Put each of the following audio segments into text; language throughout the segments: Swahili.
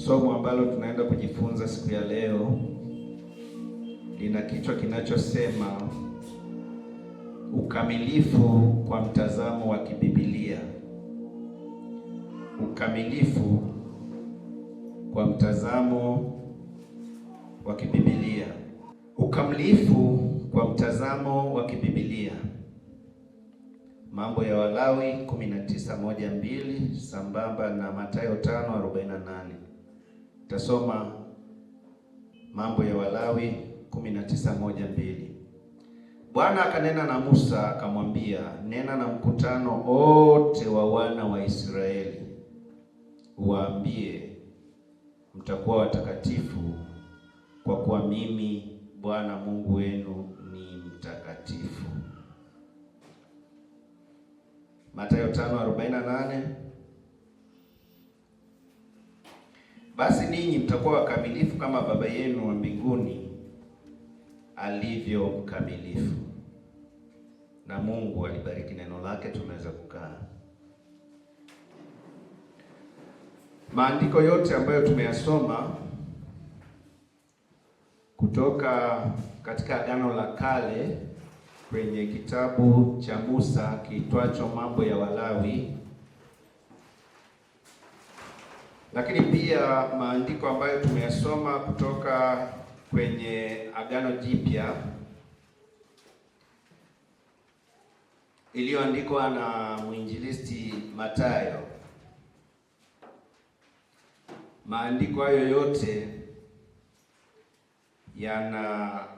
Somo ambalo tunaenda kujifunza siku ya leo lina kichwa kinachosema ukamilifu kwa mtazamo wa kibibilia. Ukamilifu kwa mtazamo wa kibibilia. Ukamilifu kwa mtazamo wa kibibilia. Mambo ya Walawi 19:1-2 sambamba na Mathayo 5:48. Tasoma Mambo ya Walawi 19:1-2. Bwana akanena na Musa akamwambia, nena na mkutano wote wa wana wa Israeli, uwaambie, mtakuwa watakatifu kwa kuwa mimi Bwana Mungu wenu ni mtakatifu. Mathayo 5:48. Basi ninyi mtakuwa wakamilifu kama Baba yenu wa mbinguni alivyo mkamilifu. Na Mungu alibariki neno lake. Tunaweza kukaa. Maandiko yote ambayo tumeyasoma kutoka katika Agano la Kale kwenye kitabu cha Musa kiitwacho Mambo ya Walawi, lakini pia maandiko ambayo tumeyasoma kutoka kwenye Agano Jipya iliyoandikwa na mwinjilisti Mathayo. Maandiko hayo yote yanataja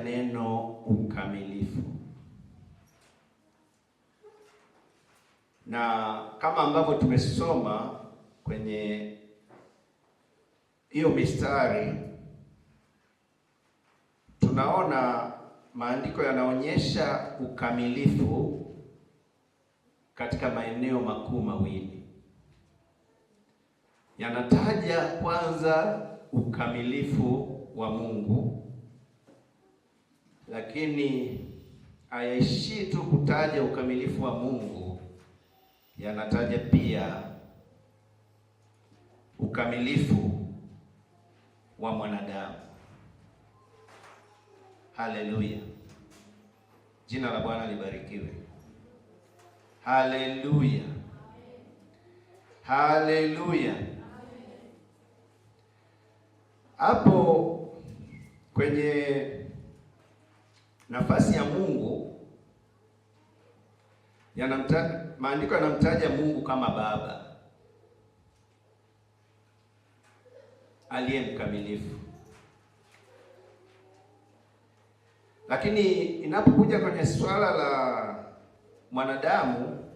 neno ukamilifu, na kama ambavyo tumesoma kwenye hiyo mistari, tunaona maandiko yanaonyesha ukamilifu katika maeneo makuu mawili. Yanataja kwanza ukamilifu wa Mungu, lakini hayaishii tu kutaja ukamilifu wa Mungu, yanataja pia ukamilifu wa mwanadamu. Haleluya. Jina la Bwana libarikiwe. Haleluya. Haleluya. Hapo kwenye nafasi ya Mungu maandiko yanamtaja Mungu kama Baba aliye mkamilifu. Lakini inapokuja kwenye swala la mwanadamu,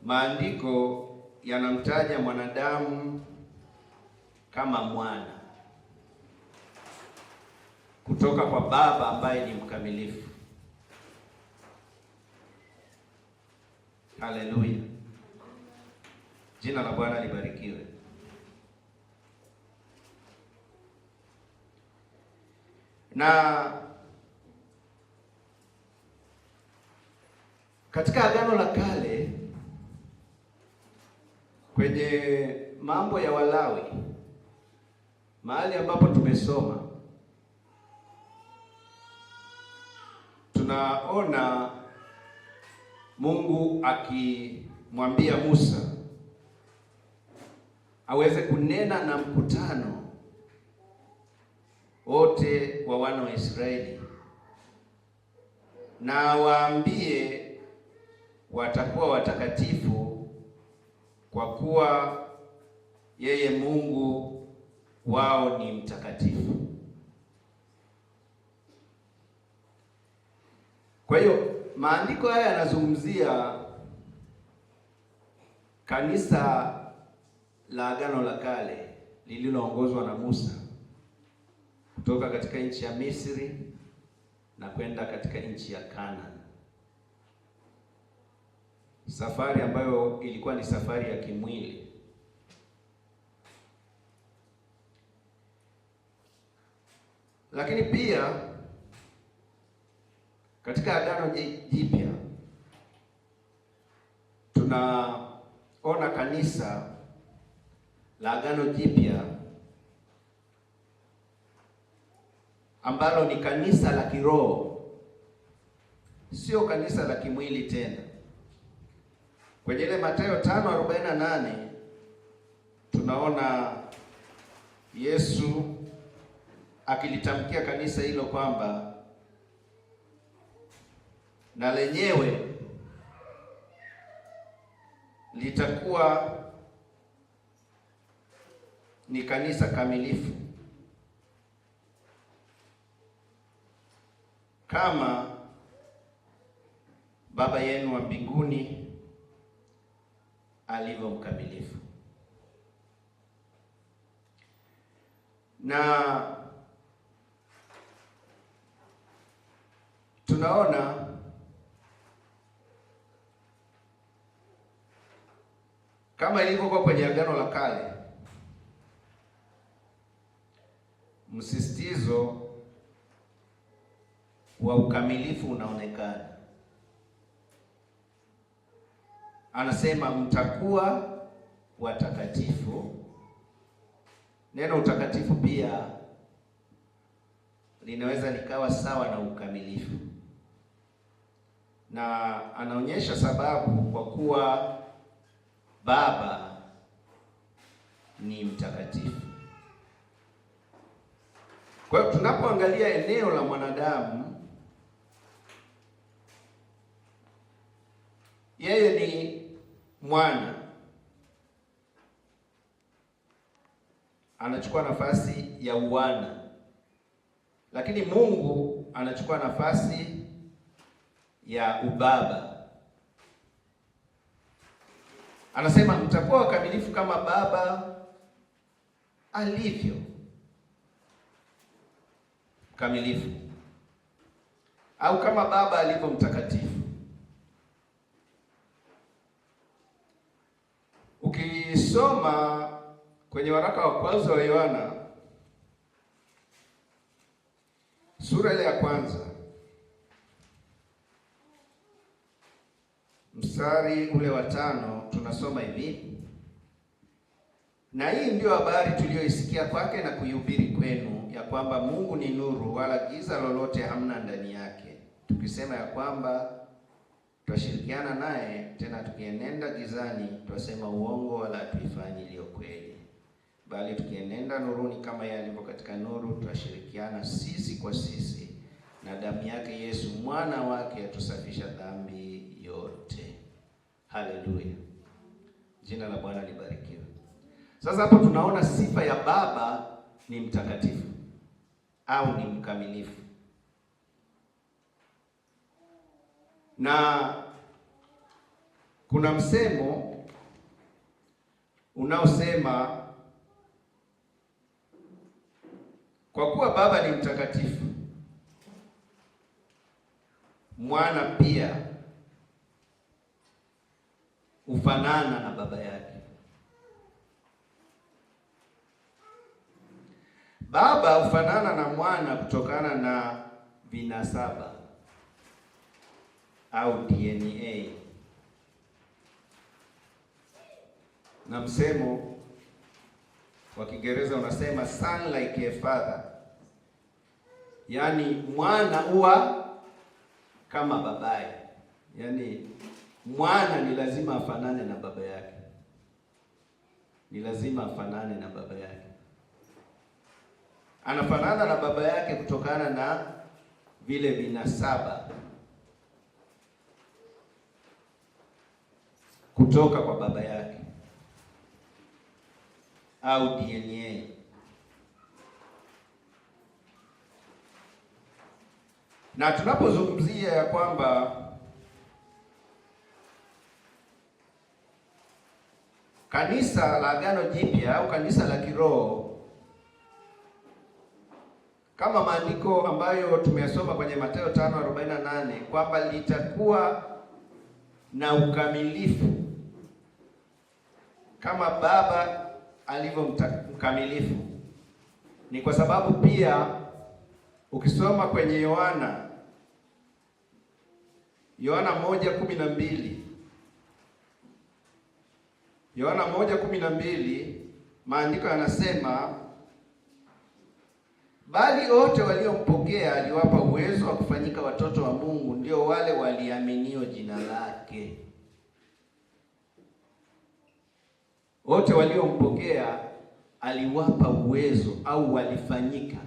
maandiko yanamtaja mwanadamu kama mwana kutoka kwa Baba ambaye ni mkamilifu. Haleluya. Jina la Bwana libarikiwe. Na katika Agano la Kale kwenye Mambo ya Walawi, mahali ambapo tumesoma, tunaona Mungu akimwambia Musa aweze kunena na mkutano wote wa wana wa Israeli, na waambie watakuwa watakatifu kwa kuwa yeye Mungu wao ni mtakatifu. Kwa hiyo maandiko haya yanazungumzia kanisa la Agano la Kale lililoongozwa na Musa kutoka katika nchi ya Misri na kwenda katika nchi ya Kanaan. Safari ambayo ilikuwa ni safari ya kimwili. Lakini pia katika Agano Jipya tuna tunaona kanisa la Agano Jipya ambalo ni kanisa la kiroho, sio kanisa la kimwili tena. Kwenye ile Mathayo 5:48 tunaona Yesu akilitamkia kanisa hilo kwamba na lenyewe litakuwa ni kanisa kamilifu kama Baba yenu wa mbinguni alivyo mkamilifu. Na tunaona kama ilivyokuwa kwenye Agano la Kale, msisitizo wa ukamilifu unaonekana. Anasema mtakuwa watakatifu. Neno utakatifu pia linaweza likawa sawa na ukamilifu, na anaonyesha sababu kwa kuwa Baba ni mtakatifu. Kwa hiyo tunapoangalia eneo la mwanadamu, yeye ni mwana, anachukua nafasi ya uwana, lakini Mungu anachukua nafasi ya ubaba. Anasema mtakuwa wakamilifu kama Baba alivyo kamilifu, au kama Baba alivyo mtakatifu. Ukisoma kwenye waraka wa kwanza wa Yohana sura ile ya kwanza mstari ule wa 5 tunasoma hivi: na hii ndio habari tuliyoisikia kwake na kuihubiri kwenu, ya kwamba Mungu ni nuru, wala giza lolote hamna ndani yake. Tukisema ya kwamba twashirikiana naye, tena tukienenda gizani, twasema uongo, wala hatuifanyi iliyo kweli. Bali tukienenda nuruni kama yeye alivyo katika nuru, twashirikiana sisi kwa sisi, na damu yake Yesu mwana wake atusafisha dhambi yote. Haleluya, jina la Bwana libarikiwe. Sasa hapo tunaona sifa ya Baba ni mtakatifu au ni mkamilifu, na kuna msemo unaosema kwa kuwa Baba ni mtakatifu, mwana pia ufanana na baba yake. Baba ufanana na mwana kutokana na vinasaba au DNA. Na msemo wa Kiingereza unasema son like a father, yaani mwana huwa kama babaye. Yaani mwana ni lazima afanane na baba yake, ni lazima afanane na baba yake. Anafanana na baba yake kutokana na vile vinasaba kutoka kwa baba yake au DNA. Na tunapozungumzia ya kwamba kanisa la Agano Jipya au kanisa la kiroho, kama maandiko ambayo tumeyasoma kwenye Mathayo 5:48 kwamba litakuwa na ukamilifu kama Baba alivyo mkamilifu, ni kwa sababu pia ukisoma kwenye Yohana 1:12 Yohana 1:12 maandiko yanasema, bali wote waliompokea aliwapa uwezo wa kufanyika watoto wa Mungu, ndio wale waliaminio jina lake. Wote waliompokea aliwapa uwezo au walifanyika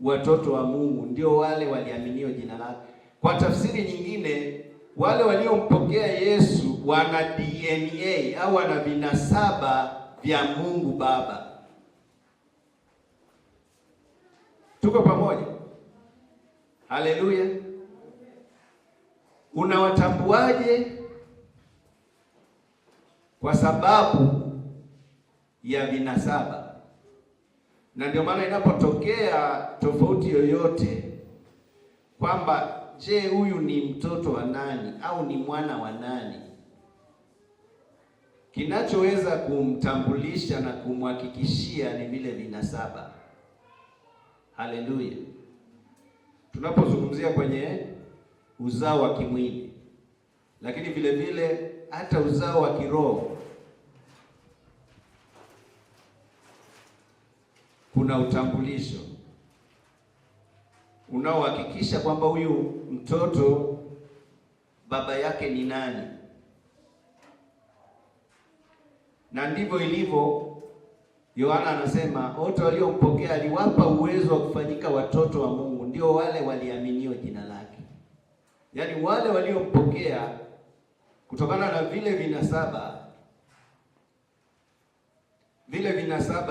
watoto wa Mungu, ndio wale waliaminio jina lake. Kwa tafsiri nyingine, wale waliompokea Yesu wana DNA au wana vinasaba vya Mungu Baba. Tuko pamoja? Haleluya. Unawatambuaje? Kwa sababu ya vinasaba. Na ndio maana inapotokea tofauti yoyote kwamba je, huyu ni mtoto wa nani au ni mwana wa nani, kinachoweza kumtambulisha na kumhakikishia ni vile vinasaba. Haleluya. Tunapozungumzia kwenye uzao wa kimwili, lakini vile vile hata uzao wa kiroho, kuna utambulisho unaohakikisha kwamba huyu mtoto baba yake ni nani. Na ndivyo ilivyo. Yohana anasema wote waliompokea aliwapa uwezo wa kufanyika watoto wa Mungu, ndio wale waliaminio jina lake. Yaani wale waliompokea kutokana na vile vinasaba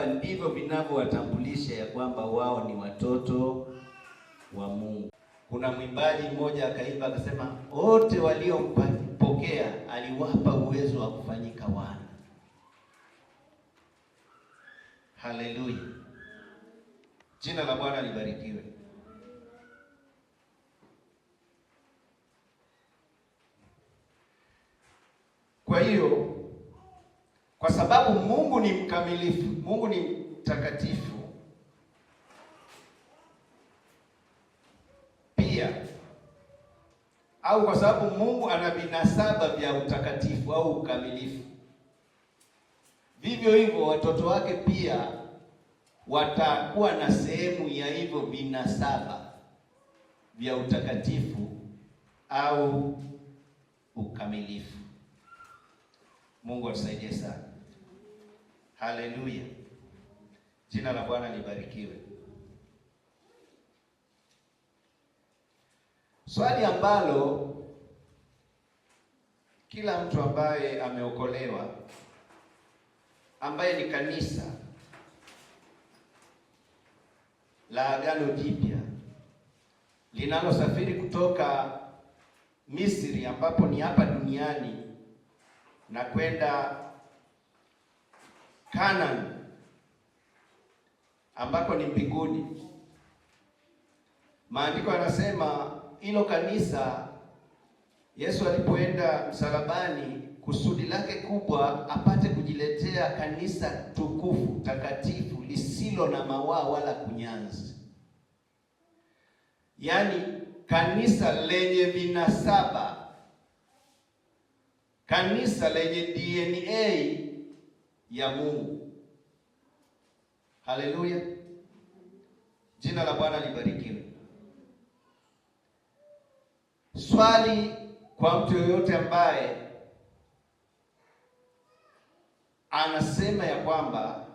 ndivyo vinavyowatambulisha ya kwamba wao ni watoto wa Mungu. Kuna mwimbaji mmoja akaimba akasema, wote waliompokea aliwapa uwezo wa kufanyika wana. Haleluya. Jina la Bwana libarikiwe. Kwa hiyo, kwa sababu Mungu ni mkamilifu, Mungu ni mtakatifu, pia au kwa sababu Mungu ana vinasaba vya utakatifu au ukamilifu, vivyo hivyo watoto wake pia watakuwa na sehemu ya hivyo vinasaba vya utakatifu au ukamilifu. Mungu atusaidie sana. Haleluya. Jina la Bwana libarikiwe. Swali ambalo kila mtu ambaye ameokolewa, ambaye ni kanisa la Agano Jipya linalosafiri kutoka Misri, ambapo ni hapa duniani, na kwenda Kanani ambako ni mbinguni. Maandiko yanasema hilo kanisa, Yesu alipoenda msalabani, kusudi lake kubwa apate kujiletea kanisa tukufu, takatifu, lisilo na mawaa wala kunyanzi. Yaani kanisa lenye vinasaba, kanisa lenye DNA ya Mungu. Haleluya. Jina la Bwana libarikiwe. Swali kwa mtu yoyote ambaye anasema ya kwamba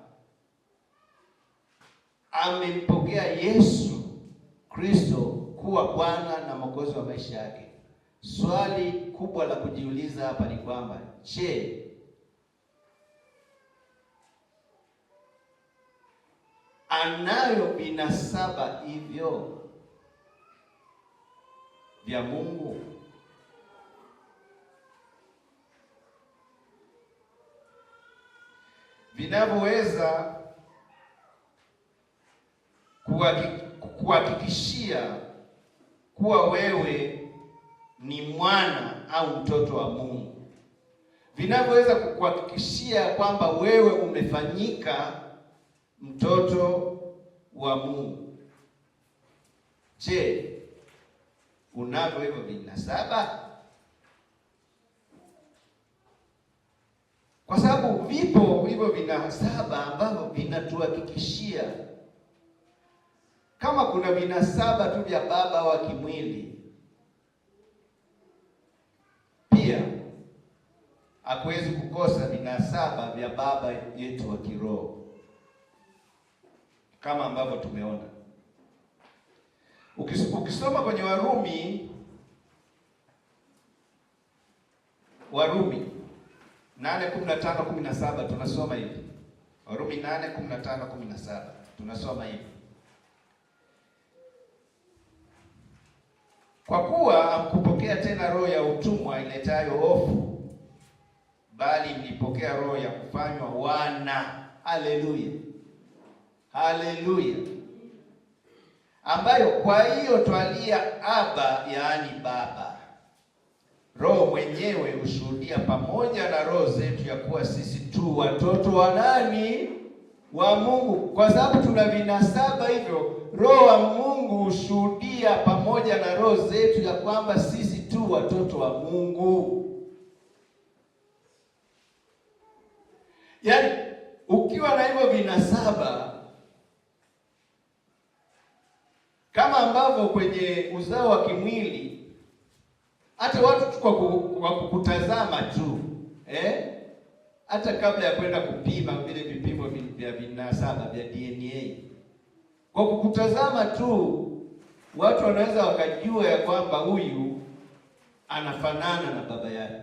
amempokea Yesu Kristo kuwa Bwana na Mwokozi wa maisha yake, swali kubwa la kujiuliza hapa ni kwamba, je, anayo vinasaba hivyo vya Mungu? Vinavyoweza kuhakikishia kuwa wewe ni mwana au mtoto wa Mungu, vinavyoweza kukuhakikishia kwamba wewe umefanyika mtoto wa Mungu. Je, unavyo hivyo vinasaba? Kwa sababu vipo hivyo vinasaba ambavyo vinatuhakikishia, kama kuna vinasaba tu vya baba wa kimwili, pia hakuwezi kukosa vinasaba vya baba yetu wa kiroho, kama ambavyo tumeona. Ukisoma kwenye Warumi 8:15-17 tunasoma hivi. Warumi 8:15-17 tunasoma hivi: kwa kuwa hamkupokea tena roho ya utumwa iletayo hofu, bali mlipokea roho ya kufanywa wana. Haleluya, haleluya! Ambayo kwa hiyo twalia Aba, yaani Baba. Roho mwenyewe hushuhudia pamoja na roho zetu ya kuwa sisi tu watoto wa nani? Wa Mungu. Kwa sababu tuna vinasaba hivyo, Roho wa Mungu hushuhudia pamoja na roho zetu ya kwamba sisi tu watoto wa Mungu. Yaani ukiwa na hivyo vinasaba, kama ambavyo kwenye uzao wa kimwili, hata watu kwa kukutazama tu, hata kabla ya kwenda kupima vile vipimo vya vinasaba vya DNA, kwa kukutazama tu watu wanaweza wakajua ya kwamba huyu anafanana na baba yake,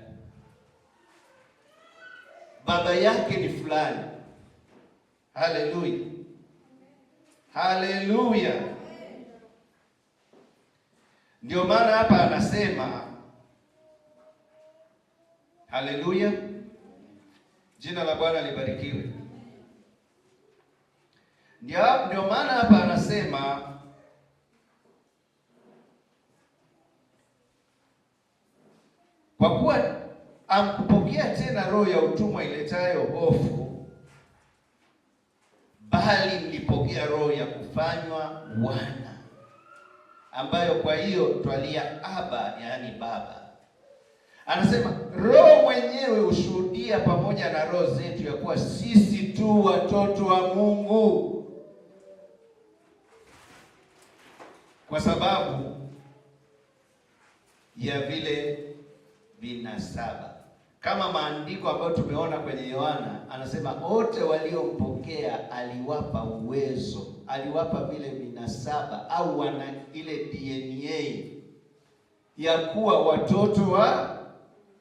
baba yake ni fulani. Haleluya, haleluya! Ndio maana hapa anasema, haleluya, jina la Bwana libarikiwe. Ndio maana hapa anasema, kwa kuwa amkupokea tena roho ya utumwa iletayo hofu, bali mlipokea roho ya kufanywa wana, ambayo kwa hiyo twalia Aba, yaani Baba. Anasema Roho mwenyewe hushuhudia pamoja na roho zetu ya kuwa sisi tu watoto wa Mungu, kwa sababu ya vile vinasaba, kama maandiko ambayo tumeona kwenye Yohana. Anasema wote waliompokea aliwapa uwezo, aliwapa vile vinasaba au wana ile DNA ya kuwa watoto wa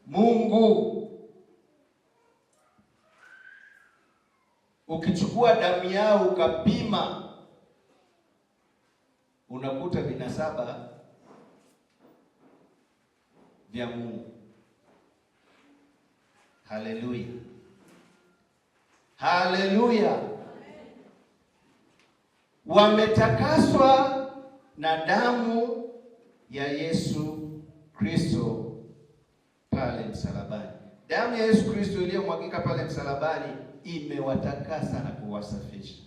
Mungu. Ukichukua damu yao ukapima, unakuta vinasaba vya Mungu. Haleluya, haleluya! Wametakaswa na damu ya Yesu Kristo pale msalabani. Damu ya Yesu Kristo iliyomwagika pale msalabani imewatakasa na kuwasafisha.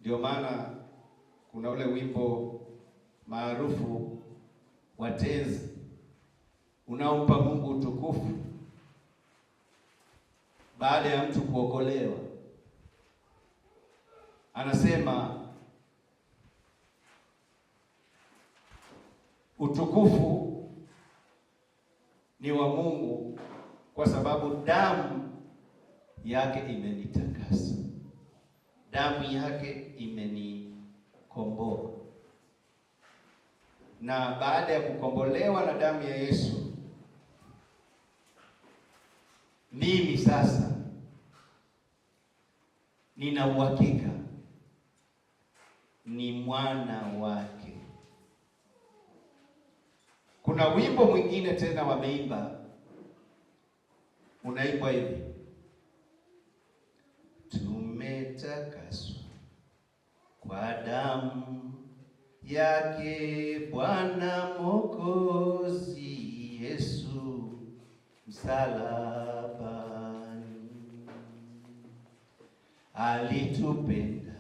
Ndio maana kuna ule wimbo maarufu wa tenzi unaompa Mungu utukufu baada ya mtu kuokolewa. Anasema utukufu ni wa Mungu kwa sababu damu yake imenitakasa, damu yake imenikomboa. Na baada ya kukombolewa na damu ya Yesu, mimi sasa nina uhakika ni mwana wake. Kuna wimbo mwingine tena wameimba, unaimba hivi: tumetakaswa kwa damu yake Bwana Mwokozi Yesu msalabani, alitupenda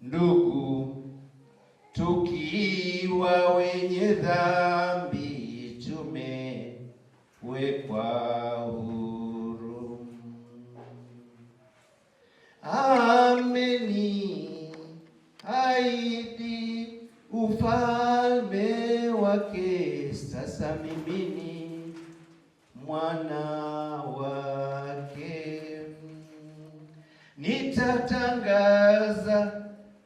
ndugu, tukiwa wenye dhambi tumewekwa huru. sasa mimi ni mwana wake. Nitatangaza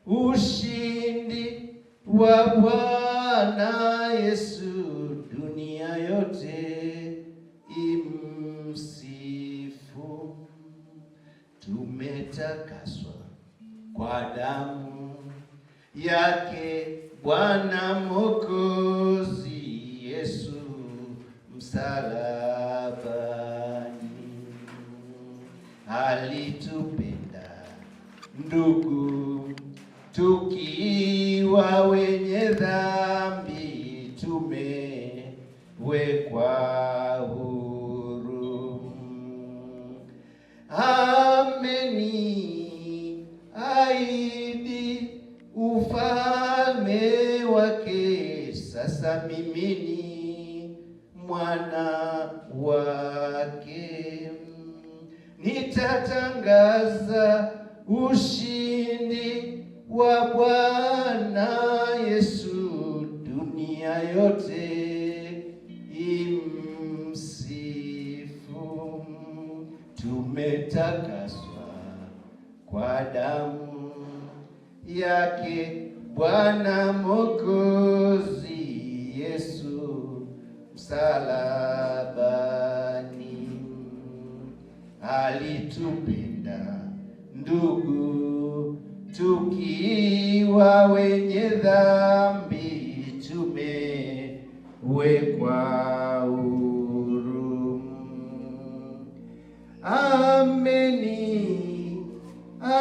ushindi wa Bwana Yesu, dunia yote imsifu. Tumetakaswa kwa damu yake Bwana Mwokozi Yesu msalabani. Alitupenda ndugu, tukiwa wenye dhambi, tumewekwa huru. Ameniahidi ufalme wake, sasa mimi ni mwana wake. Nitatangaza ushindi wa Bwana Yesu, dunia yote imsifu. Tumetakaswa kwa damu yake Bwana Mwokozi Yesu msalabani. Alitupenda ndugu, tukiwa wenye dhambi, tumewekwa huru.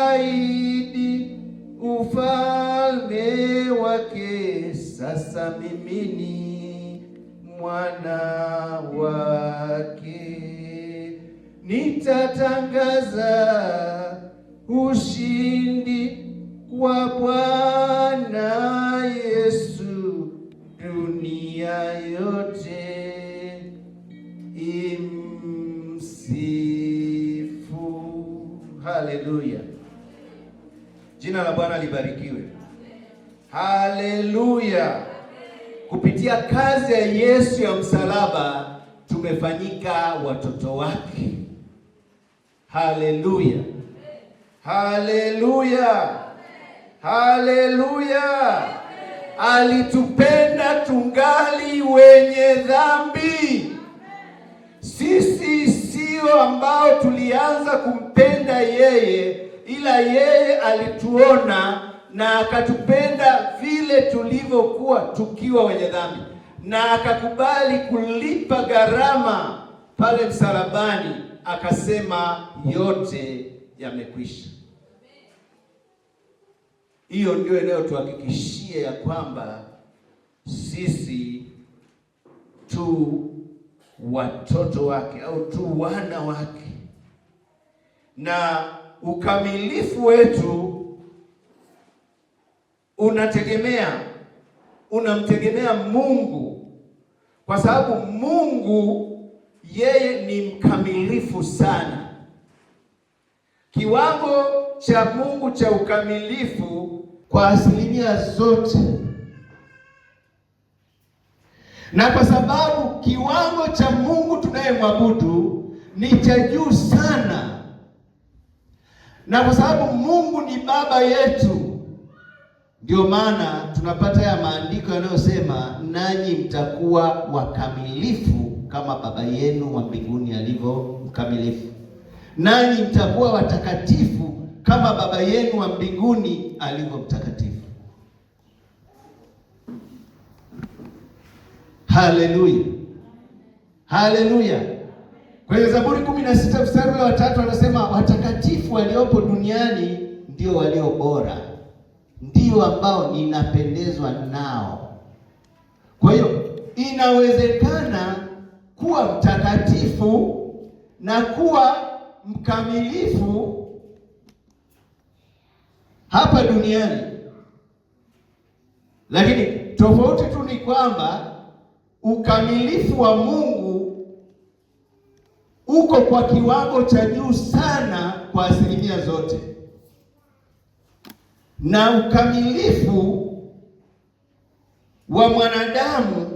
Ameniahidi ufalme wake, sasa mimi ni mwana wake. Nitatangaza ushindi wa Bwana Yesu, dunia yote imsifu. Haleluya! Jina la Bwana libarikiwe. Haleluya! Kupitia kazi ya Yesu ya msalaba tumefanyika watoto wake. Haleluya! Haleluya! Haleluya! Alitupenda tungali wenye dhambi. Sisi sio ambao tulianza kumpenda yeye, ila yeye alituona na akatupenda vile tulivyokuwa tukiwa wenye dhambi, na akakubali kulipa gharama pale msalabani, akasema yote yamekwisha. Hiyo ndio inayotuhakikishia ya kwamba sisi tu watoto wake au tu wana wake, na ukamilifu wetu unamtegemea Mungu, kwa sababu Mungu yeye ni mkamilifu sana. Kiwango cha Mungu cha ukamilifu kwa asilimia zote, na kwa sababu kiwango cha Mungu tunayemwabudu ni cha juu sana, na kwa sababu Mungu ni baba yetu, ndio maana tunapata ya maandiko yanayosema, nanyi mtakuwa wakamilifu kama baba yenu wa mbinguni alivyo mkamilifu. Nanyi mtakuwa watakatifu kama baba yenu wa mbinguni alivyo mtakatifu. Haleluya! Haleluya! Kwenye Zaburi 16 mstari wa 3 anasema, watakatifu waliopo duniani ndio walio bora, ndio ambao ninapendezwa nao. Kwa hiyo inawezekana kuwa mtakatifu na kuwa mkamilifu hapa duniani, lakini tofauti tu ni kwamba ukamilifu wa Mungu uko kwa kiwango cha juu sana kwa asilimia zote, na ukamilifu wa mwanadamu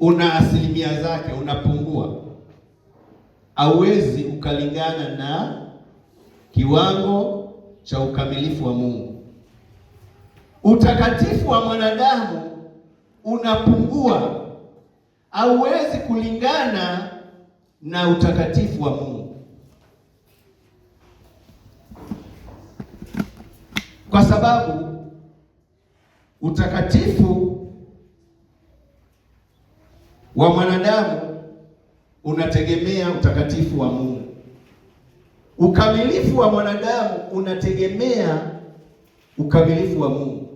una asilimia zake, unapungua. Hauwezi ukalingana na kiwango cha ukamilifu wa Mungu. Utakatifu wa mwanadamu unapungua, hauwezi kulingana na utakatifu wa Mungu, kwa sababu utakatifu wa mwanadamu unategemea utakatifu wa Mungu. Ukamilifu wa mwanadamu unategemea ukamilifu wa Mungu.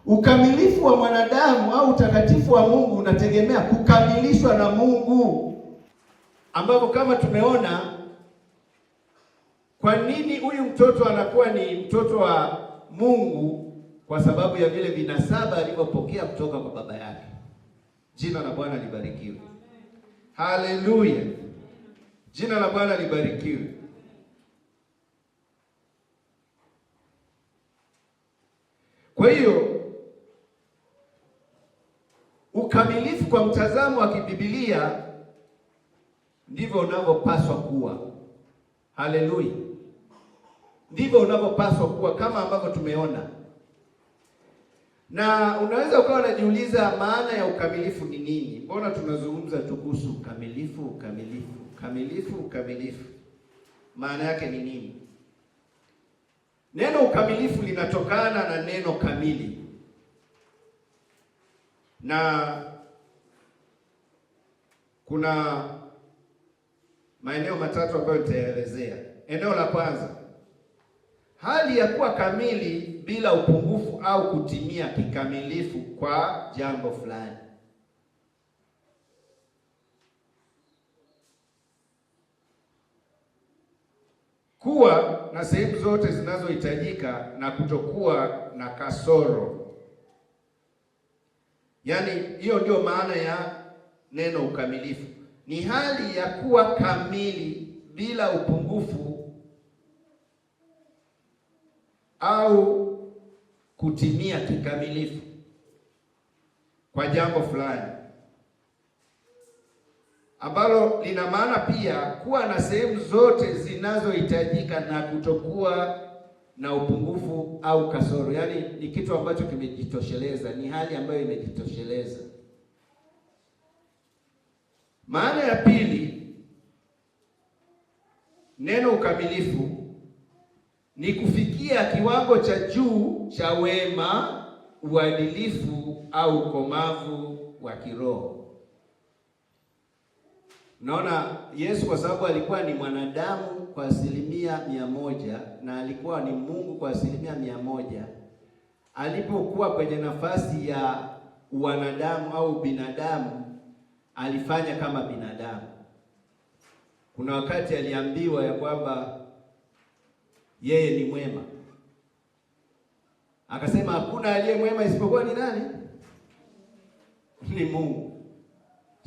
Ukamilifu wa mwanadamu au utakatifu wa Mungu unategemea kukamilishwa na Mungu, ambapo kama tumeona, kwa nini huyu mtoto anakuwa ni mtoto wa Mungu? Kwa sababu ya vile vinasaba alivyopokea kutoka kwa baba yake. Jina la Bwana libarikiwe. Haleluya. Jina la Bwana libarikiwe. Kwa hiyo ukamilifu kwa mtazamo wa kibibilia ndivyo unavyopaswa kuwa. Haleluya. Ndivyo unavyopaswa kuwa kama ambavyo tumeona. Na unaweza ukawa unajiuliza maana ya ukamilifu ni nini? Mbona tunazungumza tu kuhusu ukamilifu? Maana yake ni nini? Neno ukamilifu linatokana na neno kamili. Na kuna maeneo matatu ambayo nitaelezea. Eneo la kwanza, hali ya kuwa kamili bila upungufu au kutimia kikamilifu kwa jambo fulani. Kuwa na sehemu zote zinazohitajika na kutokuwa na kasoro. Yaani hiyo ndio maana ya neno ukamilifu. Ni hali ya kuwa kamili bila upungufu au kutimia kikamilifu kwa jambo fulani, ambalo lina maana pia kuwa na sehemu zote zinazohitajika na kutokuwa na upungufu au kasoro. Yaani ni kitu ambacho kimejitosheleza, ni hali ambayo imejitosheleza. Maana ya pili, neno ukamilifu ni kufikia kiwango cha juu cha wema, uadilifu au ukomavu wa kiroho. Naona Yesu kwa sababu alikuwa ni mwanadamu kwa 100% na alikuwa ni Mungu kwa 100%, alipokuwa kwenye nafasi ya wanadamu au binadamu, alifanya kama binadamu. Kuna wakati aliambiwa ya kwamba yeye ni mwema. Akasema hakuna aliye mwema isipokuwa ni nani? Ni Mungu.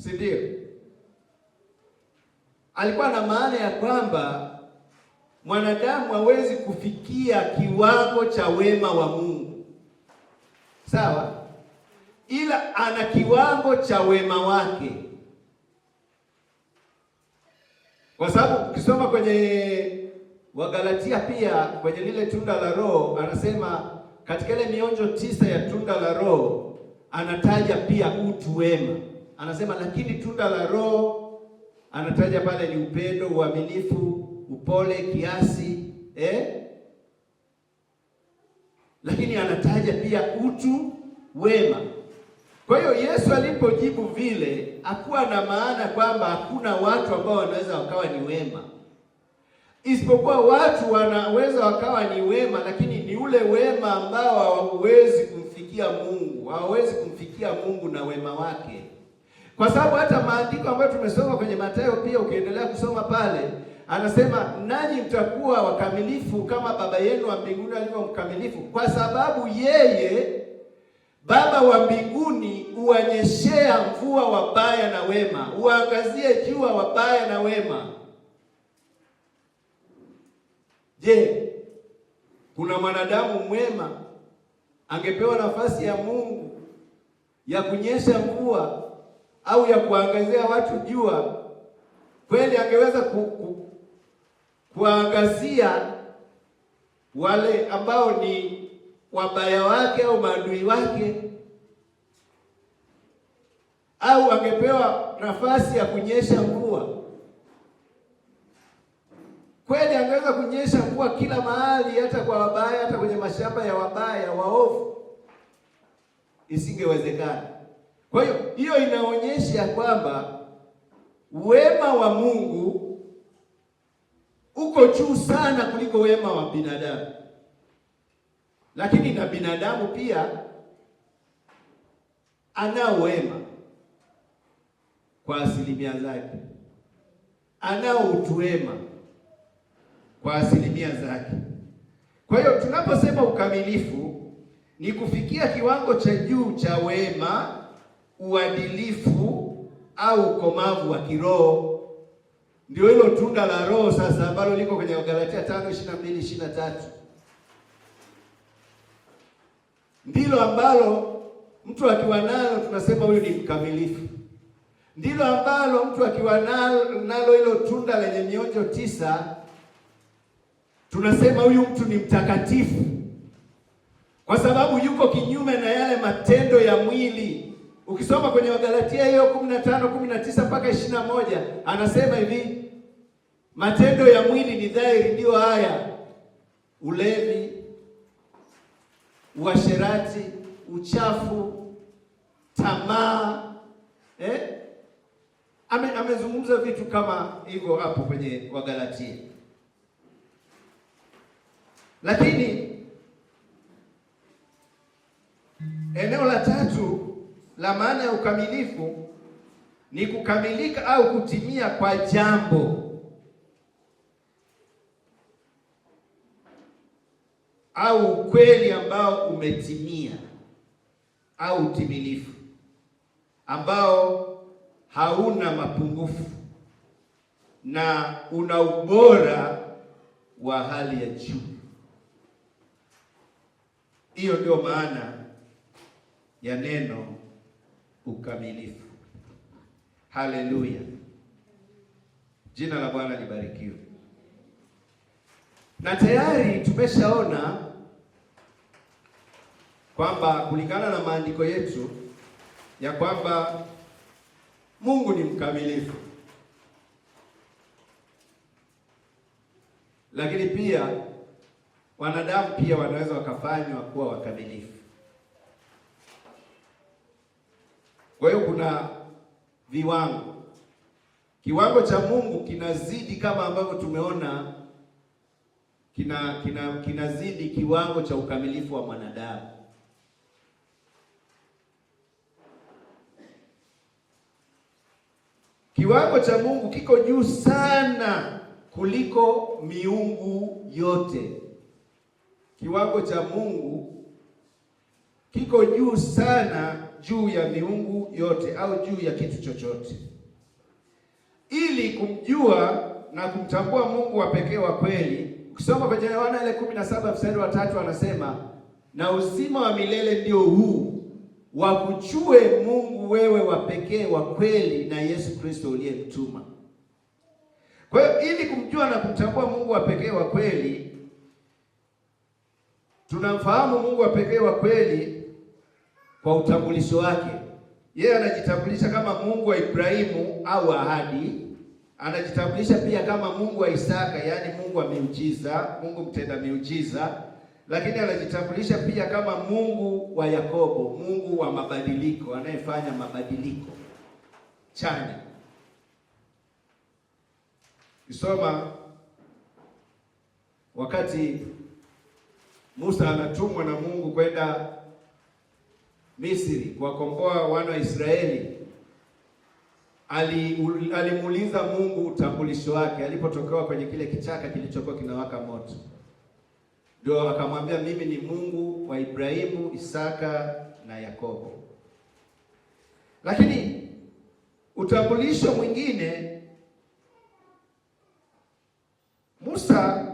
Si ndio? Alikuwa na maana ya kwamba mwanadamu hawezi kufikia kiwango cha wema wa Mungu. Sawa? Ila ana kiwango cha wema wake. Kwa sababu ukisoma kwenye Wagalatia pia kwenye lile tunda la Roho anasema katika ile mionjo 9 ya tunda la Roho anataja pia utu wema. Anasema lakini tunda la Roho anataja pale ni upendo, uaminifu, upole, kiasi, lakini anataja pia utu wema. Kwa hiyo Yesu alipojibu vile hakuwa na maana kwamba hakuna watu ambao wanaweza wakawa ni wema. Isipokuwa watu wanaweza wakawa ni wema, lakini ni ule wema ambao hawawezi kumfikia Mungu. Hawawezi kumfikia Mungu na wema wake. Kwa sababu hata maandiko ambayo tumesoma kwenye Mathayo pia ukiendelea kusoma pale, anasema nanyi mtakuwa wakamilifu kama Baba yenu wa mbinguni alivyo mkamilifu, kwa sababu yeye Baba wa mbinguni huanyeshea mvua wabaya na wema, huangazie jua wabaya na wema. Je, kuna mwanadamu mwema angepewa nafasi ya Mungu ya kunyesha mvua au ya kuangazia watu jua, kweli angeweza kuangazia wale ambao ni wabaya wake au maadui wake, au angepewa nafasi ya kunyesha mvua. Kweli angeweza kunyesha mvua kila mahali, hata kwa wabaya, hata kwenye mashamba ya wabaya waovu. Isingewezekana. Kwa hiyo inaonyesha kwamba wema wa Mungu uko juu sana kuliko wema wa binadamu. Lakini na binadamu pia anao wema kwa asilimia zake, anao utu wema kwa asilimia zake. Kwa hiyo tunaposema ukamilifu ni kufikia kiwango cha juu cha wema, uadilifu au ukomavu wa kiroho. Ndio hilo tunda la Roho sasa ambalo liko kwenye Galatia 5:22-23. Ndilo ambalo mtu akiwa nalo tunasema huyu ni mkamilifu. Ndilo ambalo mtu akiwa nalo hilo tunda lenye mionjo 9 tunasema huyu mtu ni mtakatifu, kwa sababu yuko kinyume na yale matendo ya mwili. Ukisoma kwenye Wagalatia hiyo 15:19 mpaka 21 anasema hivi, matendo ya mwili ni dhahiri, ndio haya: ulevi, uasherati, uchafu, tamaa. Amezungumza vitu kama hivyo hapo kwenye Wagalatia. Lakini eneo la tatu la maana ya ukamilifu ni kukamilika au kutimia kwa jambo au ukweli ambao umetimia au utimilifu ambao hauna mapungufu na una ubora wa hali ya juu. Hiyo ndio maana ya neno ukamilifu. Haleluya, jina la Bwana libarikiwe. Na tayari tumeshaona kwamba kulingana na maandiko yetu ya kwamba Mungu ni mkamilifu, lakini pia wanadamu pia wanaweza wakafanywa kuwa wakamilifu. Kwa hiyo kuna viwango. Kiwango cha Mungu kinazidi kama ambavyo tumeona kinazidi kiwango cha ukamilifu wa mwanadamu. Kiwango cha Mungu kiko juu sana kuliko miungu yote. Kiwango cha Mungu kiko juu sana juu ya miungu yote au juu ya kitu chochote. Ili kumjua na kumtambua Mungu wa pekee wa kweli, ukisoma kwenye Yohana ile 17:3 anasema, na uzima wa milele ndio huu, wakujue Mungu wewe wa pekee wa kweli na Yesu Kristo uliyemtuma. Kwa hiyo ili kumjua na kumtambua Mungu wa pekee wa kweli, tunamfahamu Mungu wa pekee wa kweli kwa utambulisho wake. Yeye anajitambulisha kama Mungu wa Ibrahimu au ahadi. Anajitambulisha pia kama Mungu wa Isaka, yaani Mungu wa miujiza, Mungu mtenda miujiza. Lakini anajitambulisha pia kama Mungu wa Yakobo, Mungu wa mabadiliko, anayefanya mabadiliko chanya. Kisoma wakati Musa anatumwa na Mungu kwenda Misri kuwakomboa wana wa Israeli, alimuuliza Mungu utambulisho wake alipotokewa kwenye kile kichaka kilichokuwa kinawaka moto. Ndio akamwambia, mimi ni Mungu wa Ibrahimu, Isaka na Yakobo. Lakini utambulisho mwingine, Musa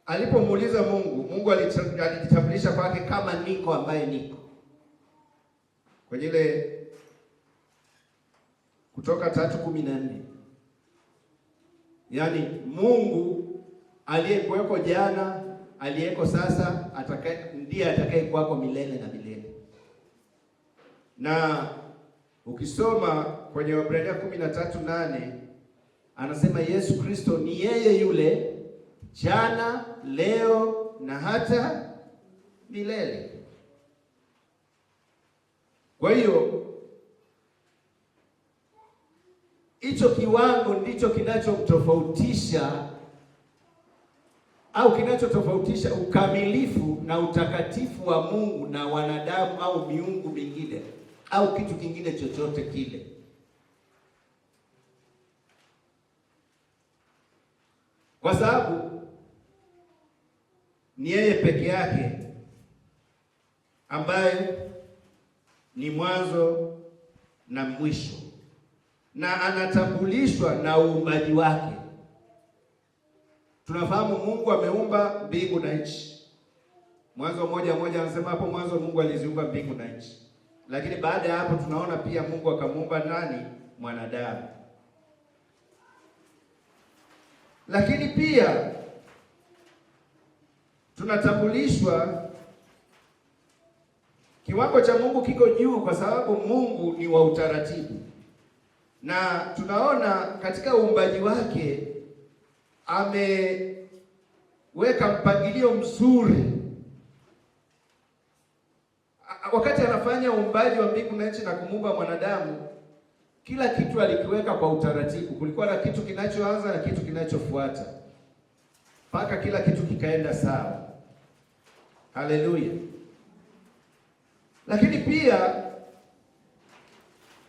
alipomuuliza Mungu, Mungu alijitambulisha kwake kama niko ambaye niko. kwenye ile Kutoka 3:14. Yaani Mungu aliyekuweko jana, aliyeko sasa, ndiye atakayekuwako milele na milele. Na ukisoma kwenye Waebrania 13:8 anasema Yesu Kristo ni yeye yule jana, leo na hata milele. Kwa hiyo hicho kiwango ndicho kinachomtofautisha au kinachotofautisha ukamilifu na utakatifu wa Mungu na wanadamu au miungu mingine au kitu kingine chochote kile. Kwa sababu ni yeye peke yake ambaye ni mwanzo na mwisho, na anatambulishwa na uumbaji wake. Tunafahamu Mungu ameumba mbingu na nchi. Mwanzo 1:1 anasema hapo mwanzo Mungu aliziumba mbingu na nchi. Lakini baada ya hapo tunaona pia Mungu akamuumba nani? Mwanadamu. Lakini pia tunatambulishwa kiwango cha Mungu kiko juu kwa sababu Mungu ni wa utaratibu. Na tunaona katika uumbaji wake ameweka mpangilio mzuri. Wakati anafanya uumbaji wa mbingu na nchi na kumuumba mwanadamu, kila kitu alikiweka kwa utaratibu. Kulikuwa na kitu kinachoanza na kitu kinachofuata, mpaka kila kitu kikaenda sawa. Haleluya! Lakini pia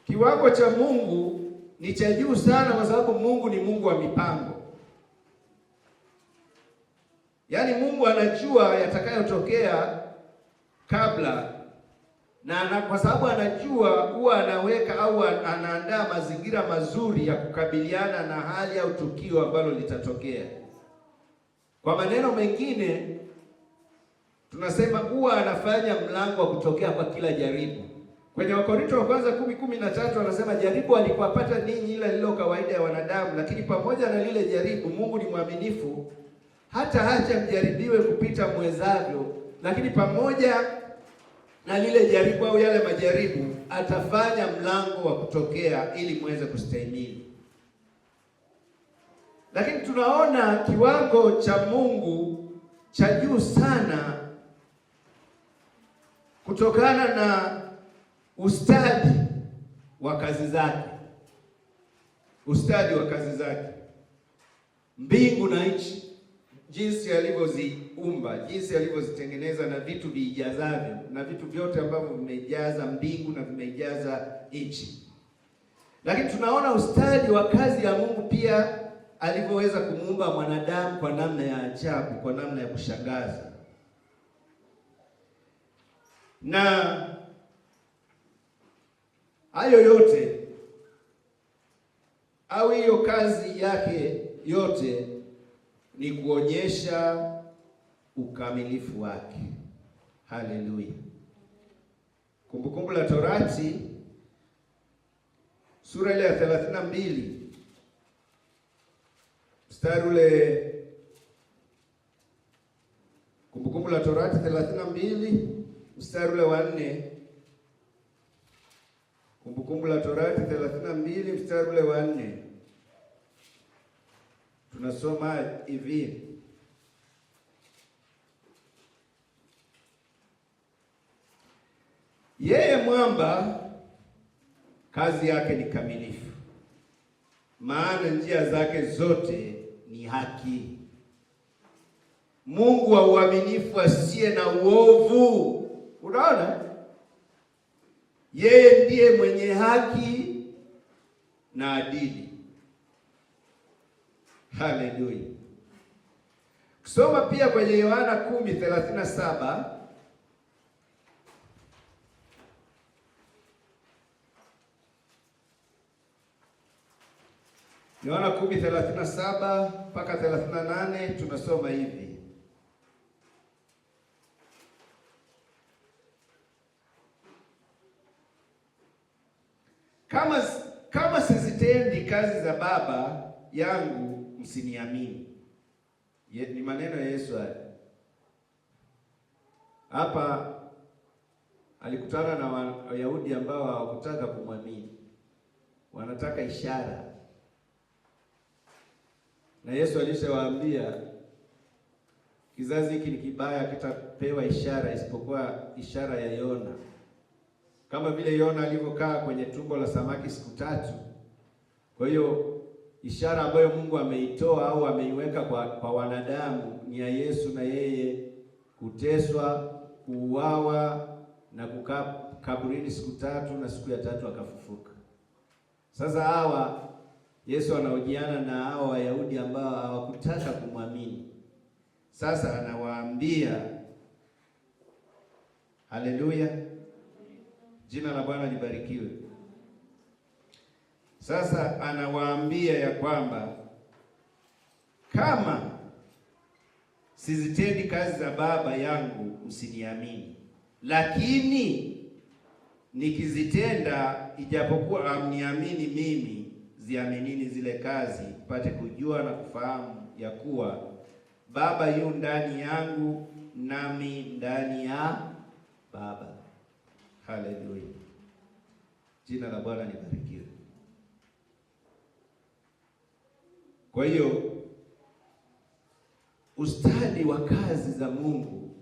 kiwango cha Mungu ni cha juu sana, kwa sababu Mungu ni Mungu wa mipango. Yaani Mungu anajua yatakayotokea kabla, na kwa sababu anajua, huwa anaweka au anaandaa mazingira mazuri ya kukabiliana na hali au tukio ambalo litatokea. Kwa maneno mengine tunasema huwa anafanya mlango wa kutokea kwa kila jaribu. Kwenye Wakorintho wa kwanza 10:13 anasema jaribu alikuwapata ninyi ila lilo kawaida ya wanadamu, lakini pamoja na lile jaribu Mungu ni mwaminifu, hata hacha mjaribiwe kupita mwezavyo, lakini pamoja na lile jaribu au yale majaribu atafanya mlango wa kutokea ili muweze kustahimili. Lakini tunaona kiwango cha Mungu cha juu sana kutokana na ustadi wa kazi zake. Ustadi wa kazi zake, mbingu na nchi, jinsi alivyoziumba, jinsi alivyozitengeneza na vitu viijazavyo, na vitu vyote ambavyo vimejaza mbingu na vimejaza nchi. Lakini tunaona ustadi wa kazi ya Mungu pia alivyoweza kumuumba mwanadamu kwa namna ya ajabu, kwa namna ya kushangaza. Na hayo yote au hiyo kazi yake yote ni kuonyesha ukamilifu wake. Haleluya! Kumbukumbu la Torati sura ile ya 32 mstari ule, Kumbukumbu la Torati 32 mstari ule wa 4. Kumbukumbu la Torati 32 mstari ule wa 4. Tunasoma hivi: yeye mwamba kazi yake ni kamilifu, maana njia zake zote ni haki. Mungu wa uaminifu asiye na uovu. Unaona? Yeye ndiye mwenye haki na adili. Haleluya. Kusoma pia kwenye Yohana 10:37. Yohana 10:37 mpaka 38 tunasoma hivi: kama sizitendi kazi za Baba yangu msiniamini. Ni maneno ya Yesu haya. Hapa alikutana na Wayahudi ambao hawakutaka kumwamini, wanataka ishara, na Yesu alishawaambia kizazi hiki ni kibaya, kitapewa ishara isipokuwa ishara ya Yona. Kama vile Yona alivyokaa kwenye tumbo la samaki siku 3. Kwa hiyo ishara ambayo Mungu ameitoa au ameiweka kwa wanadamu ni ya Yesu, na yeye kuteswa, kuuawa na kukaa kaburini siku 3 na siku ya 3 akafufuka. Sasa hawa Yesu anahojiana na hawa Wayahudi ambao hawakutaka kumwamini. Sasa anawaambia, haleluya, jina la Bwana libarikiwe. Sasa anawaambia ya kwamba kama sizitendi kazi za Baba yangu msiniamini, lakini nikizitenda, ijapokuwa amniamini mimi, ziaminini zile kazi, mpate kujua na kufahamu ya kuwa Baba yu ndani yangu nami ndani ya Baba. Haleluya, jina la Bwana libarikiwe. Kwa hiyo ustadi wa kazi za Mungu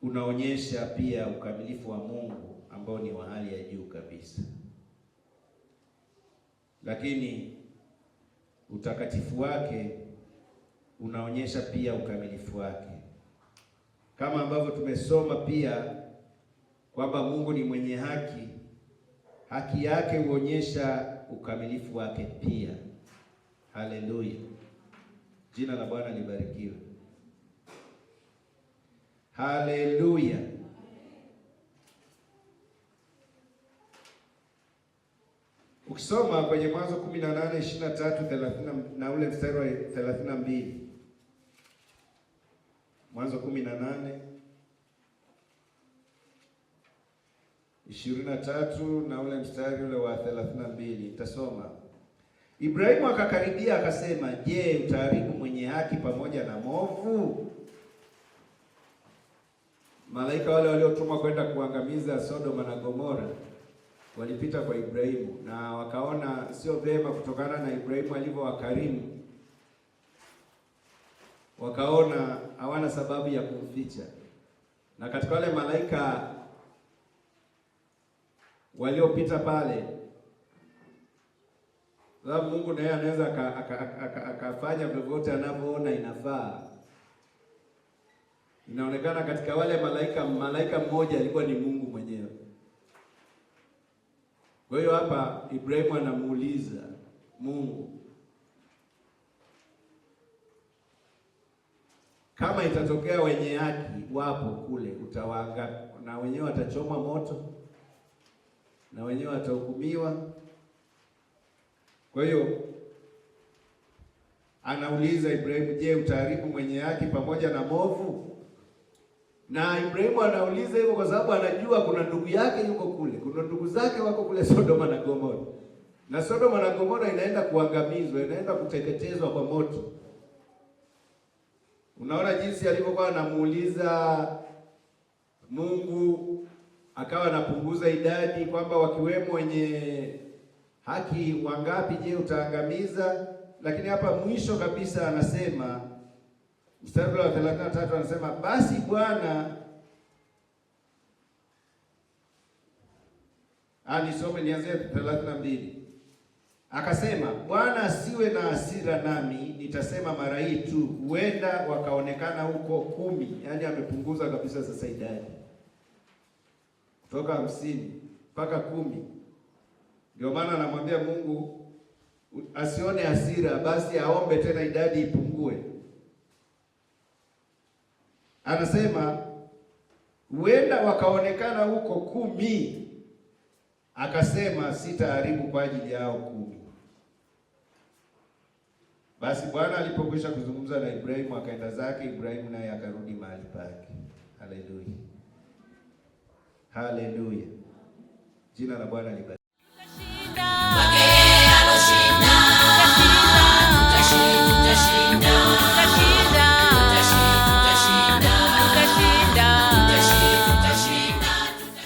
unaonyesha pia ukamilifu wa Mungu ambao ni wa hali ya juu kabisa, lakini utakatifu wake unaonyesha pia ukamilifu wake, kama ambavyo tumesoma pia kwamba Mungu ni mwenye haki. Haki yake huonyesha ukamilifu wake pia. Haleluya, jina la Bwana libarikiwe. Haleluya. Ukisoma kwenye Mwanzo 18:23-30 na ule mstari wa 32. Mwanzo 18:23 na ule mstari ule wa 32. Nitasoma. Ibrahimu akakaribia akasema, je, utaharibu mwenye haki pamoja na mwovu? Malaika wale waliotumwa kwenda kuangamiza Sodoma na Gomora walipita kwa Ibrahimu na wakaona sio vema, kutokana na Ibrahimu alivyowakarimu, wakaona hawana sababu ya kumficha. Na katika wale malaika waliopita pale, sababu Mungu naye anaweza akafanya vyovyote anavyoona inafaa. Inaonekana katika wale malaika mmoja alikuwa ni Mungu mwenyewe. Kwa hiyo hapa Ibrahimu anamuuliza Mungu, kama itatokea wenye haki wapo kule, utawaanga na wenyewe watachoma moto na wenyewe watahukumiwa? Kwa hiyo anauliza Ibrahimu, je, utaharibu mwenye haki pamoja na mwovu? Na Ibrahimu anauliza hivyo kwa sababu anajua kuna ndugu yake yuko kule, kuna ndugu zake wako kule Sodoma na Gomora, na Sodoma na Gomora inaenda kuangamizwa, inaenda kuteketezwa kwa moto. Unaona jinsi alivyokuwa anamuuliza Mungu, akawa anapunguza idadi kwamba wakiwemo wenye haki wangapi, je, utaangamiza? Lakini hapa mwisho kabisa anasema, mstari wa 33 anasema, basi Bwana, nisome nianzie 32. Akasema, Bwana asiwe na hasira nami, nitasema mara hii tu, huenda wakaonekana huko 10. Yaani amepunguza kabisa sasa idadi kutoka 50 mpaka 10. Ndio maana anamwambia Mungu asione hasira, basi aombe tena idadi ipungue. Anasema huenda wakaonekana huko 10. Akasema sitaharibu kwa ajili yao 10. Basi Bwana alipokwisha kuzungumza na Ibrahimu akaenda zake, Ibrahimu naye akarudi mahali pake. Haleluya, haleluya, Jina la Bwana libarikiwe.